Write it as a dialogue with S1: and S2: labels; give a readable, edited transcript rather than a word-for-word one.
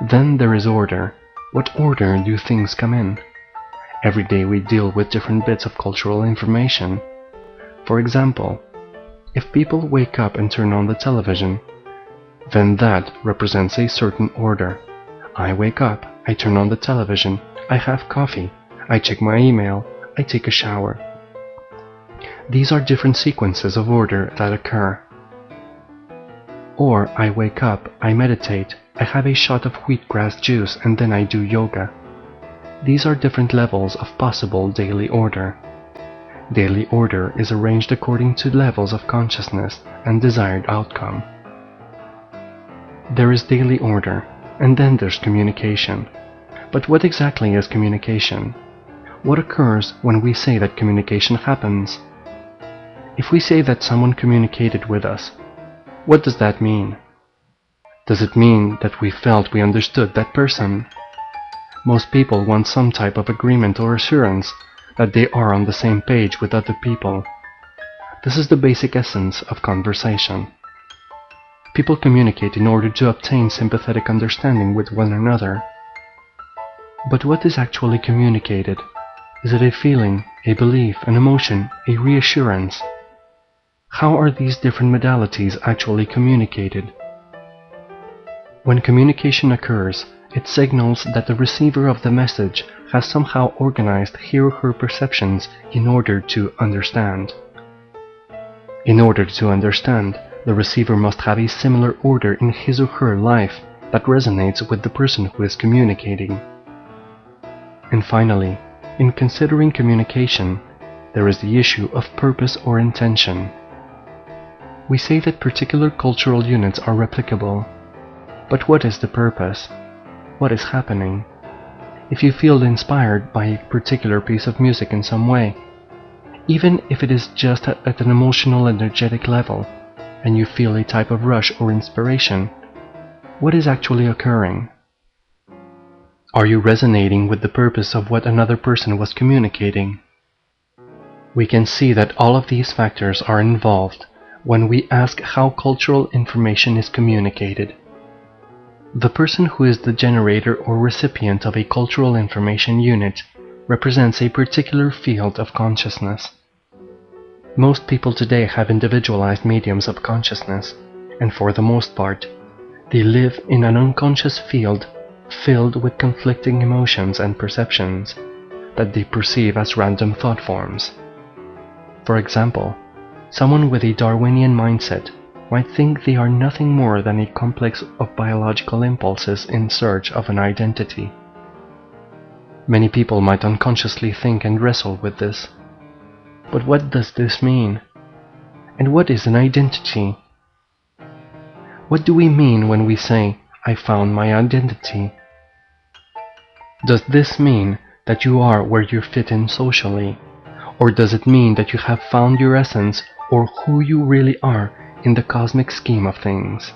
S1: Then there is order. What order do things come in? Every day we deal with different bits of cultural information. For example, if people wake up and turn on the television, then that represents a certain order. I wake up, I turn on the television, I have coffee, I check my email, I take a shower. These are different sequences of order that occur. Or I wake up, I meditate, I have a shot of wheatgrass juice, and then I do yoga. These are different levels of possible daily order. Daily order is arranged according to levels of consciousness and desired outcome. There is daily order, and then there's communication. But what exactly is communication? What occurs when we say that communication happens? If we say that someone communicated with us, what does that mean? Does it mean that we felt we understood that person? Most people want some type of agreement or assurance that they are on the same page with other people. This is the basic essence of conversation. People communicate in order to obtain sympathetic understanding with one another. But what is actually communicated? Is it a feeling, a belief, an emotion, a reassurance? How are these different modalities actually communicated? When communication occurs, it signals that the receiver of the message has somehow organized his or her perceptions in order to understand. In order to understand, the receiver must have a similar order in his or her life that resonates with the person who is communicating. And finally, in considering communication, there is the issue of purpose or intention. We say that particular cultural units are replicable. But what is the purpose? What is happening? If you feel inspired by a particular piece of music in some way, even if it is just at an emotional, energetic level, and you feel a type of rush or inspiration, what is actually occurring? Are you resonating with the purpose of what another person was communicating? We can see that all of these factors are involved when we ask how cultural information is communicated. The person who is the generator or recipient of a cultural information unit represents a particular field of consciousness. Most people today have individualized mediums of consciousness, and for the most part, they live in an unconscious field filled with conflicting emotions and perceptions that they perceive as random thought forms. For example, someone with a Darwinian mindset might think they are nothing more than a complex of biological impulses in search of an identity. Many people might unconsciously think and wrestle with this. But what does this mean? And what is an identity? What do we mean when we say, "I found my identity"? Does this mean that you are where you fit in socially? Or does it mean that you have found your essence or who you really are in the cosmic scheme of things?